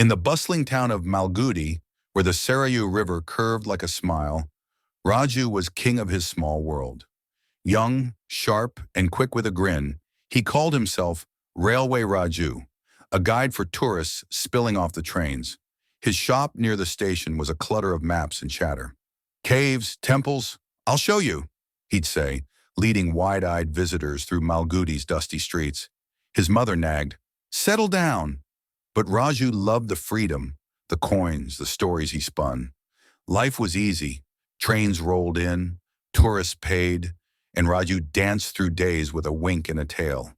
In the bustling town of Malgudi, where the Sarayu River curved like a smile, Raju was king of his small world. Young, sharp, and quick with a grin, he called himself Railway Raju, a guide for tourists spilling off the trains. His shop near the station was a clutter of maps and chatter. Caves, temples, I'll show you, he'd say, leading wide-eyed visitors through Malgudi's dusty streets. His mother nagged, "Settle down." But Raju loved the freedom, the coins, the stories he spun. Life was easy. Trains rolled in, tourists paid, and Raju danced through days with a wink and a tail.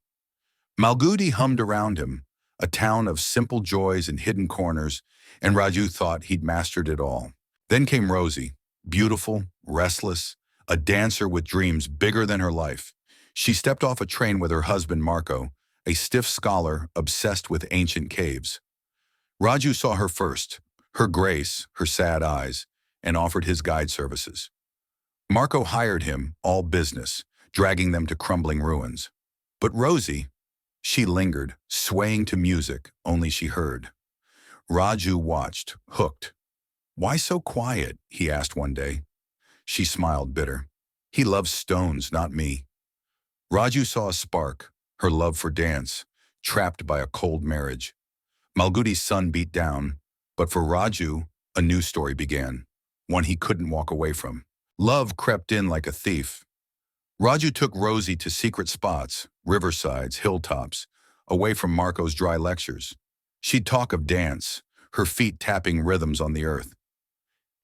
Malgudi hummed around him, a town of simple joys and hidden corners, and Raju thought he'd mastered it all. Then came Rosie, beautiful, restless, a dancer with dreams bigger than her life. She stepped off a train with her husband Marco, a stiff scholar obsessed with ancient caves. Raju saw her first, her grace, her sad eyes, and offered his guide services. Marco hired him, all business, dragging them to crumbling ruins. But Rosie, she lingered, swaying to music only she heard. Raju watched, hooked. "Why so quiet?" he asked one day. She smiled bitter. "He loves stones, not me." Raju saw a spark, her love for dance, trapped by a cold marriage. Malgudi's sun beat down, but for Raju, a new story began, one he couldn't walk away from. Love crept in like a thief. Raju took Rosie to secret spots, riversides, hilltops, away from Marco's dry lectures. She'd talk of dance, her feet tapping rhythms on the earth.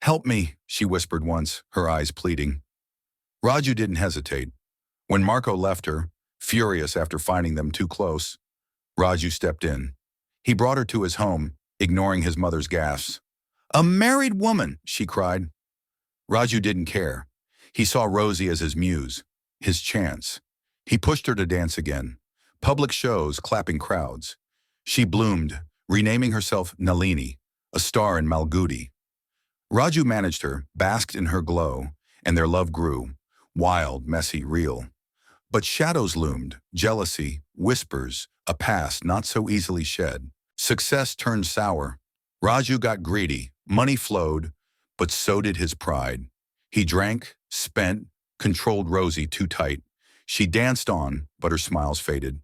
"Help me," she whispered once, her eyes pleading. Raju didn't hesitate. When Marco left her, furious after finding them too close, Raju stepped in. He brought her to his home, ignoring his mother's gasps. "A married woman!" she cried. Raju didn't care. He saw Rosie as his muse, his chance. He pushed her to dance again. Public shows, clapping crowds. She bloomed, renaming herself Nalini, a star in Malgudi. Raju managed her, basked in her glow, and their love grew, wild, messy, real. But shadows loomed, jealousy, whispers, a past not so easily shed. Success turned sour. Raju got greedy, money flowed, but so did his pride. He drank, spent, controlled Rosie too tight. She danced on, but her smiles faded.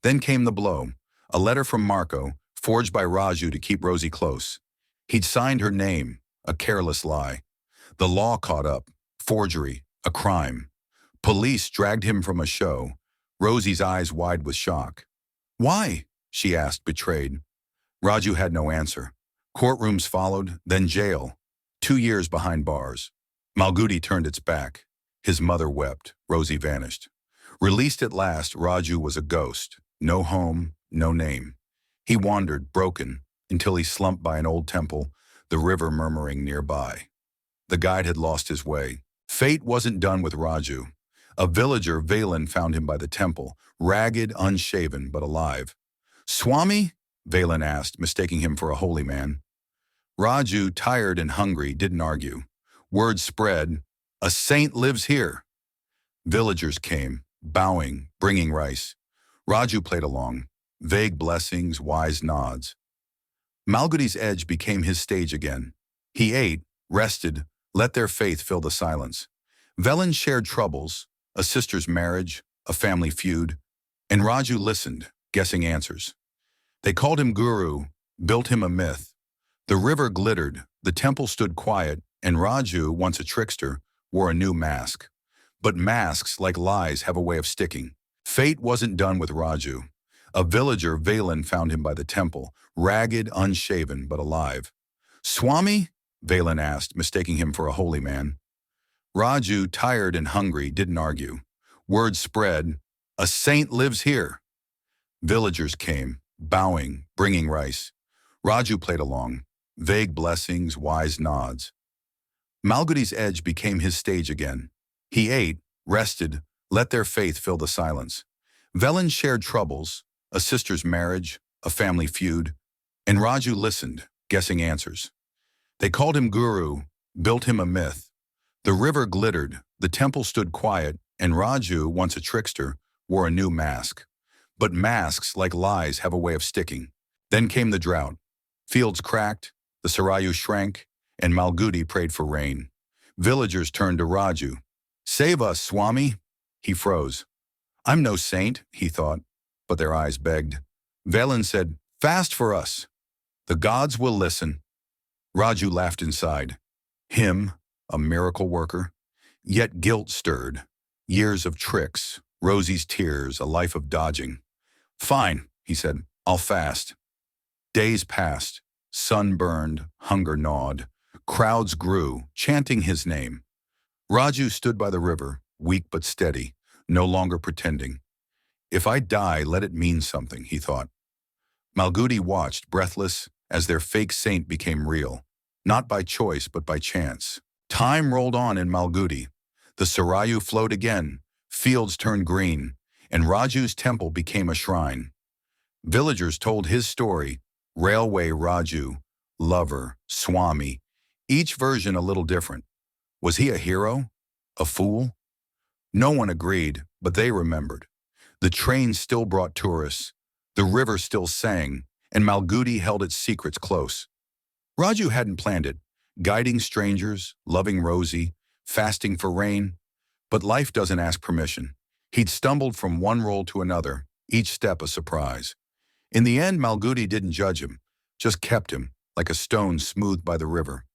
Then came the blow, a letter from Marco, forged by Raju to keep Rosie close. He'd signed her name, a careless lie. The law caught up, forgery, a crime. Police dragged him from a show, Rosie's eyes wide with shock. "Why?" she asked, betrayed. Raju had no answer. Courtrooms followed, then jail. 2 years behind bars. Malgudi turned its back. His mother wept. Rosie vanished. Released at last, Raju was a ghost. No home, no name. He wandered, broken, until he slumped by an old temple, the river murmuring nearby. The guide had lost his way. Fate wasn't done with Raju. A villager, Valen, found him by the temple, ragged, unshaven, but alive. "Swami?" Valen asked, mistaking him for a holy man. Raju, tired and hungry, didn't argue. Word spread, "A saint lives here." Villagers came, bowing, bringing rice. Raju played along, vague blessings, wise nods. Malgudi's edge became his stage again. He ate, rested, let their faith fill the silence. Velen shared troubles, a sister's marriage, a family feud, and Raju listened, guessing answers. They called him Guru, built him a myth. The river glittered, the temple stood quiet, and Raju, once a trickster, wore a new mask. But masks, like lies, have a way of sticking. Fate wasn't done with Raju. A villager, Valen, found him by the temple, ragged, unshaven, but alive. "Swami?" Valen asked, mistaking him for a holy man. Raju, tired and hungry, didn't argue. Word spread, "A saint lives here." Villagers came, bowing, bringing rice. Raju played along, vague blessings, wise nods. Malgudi's edge became his stage again. He ate, rested, let their faith fill the silence. Velen shared troubles, a sister's marriage, a family feud, and Raju listened, guessing answers. They called him Guru, built him a myth. The river glittered, the temple stood quiet, and Raju, once a trickster, wore a new mask. But masks, like lies, have a way of sticking. Then came the drought. Fields cracked, the Sarayu shrank, and Malgudi prayed for rain. Villagers turned to Raju. "Save us, Swami!" He froze. "I'm no saint," he thought, but their eyes begged. Velen said, "Fast for us. The gods will listen." Raju laughed inside. Him, a miracle worker? Yet guilt stirred. Years of tricks, Rosie's tears, a life of dodging. "Fine," he said, "I'll fast." Days passed. Sun burned, hunger gnawed. Crowds grew, chanting his name. Raju stood by the river, weak but steady, no longer pretending. "If I die, let it mean something," he thought. Malgudi watched, breathless, as their fake saint became real, not by choice but by chance. Time rolled on in Malgudi. The Sarayu flowed again, fields turned green, and Raju's temple became a shrine. Villagers told his story, Railway Raju, Lover, Swami, each version a little different. Was he a hero? A fool? No one agreed, but they remembered. The train still brought tourists, the river still sang, and Malgudi held its secrets close. Raju hadn't planned it, guiding strangers, loving Rosie, fasting for rain. But life doesn't ask permission. He'd stumbled from one role to another, each step a surprise. In the end, Malgudi didn't judge him, just kept him, like a stone smoothed by the river.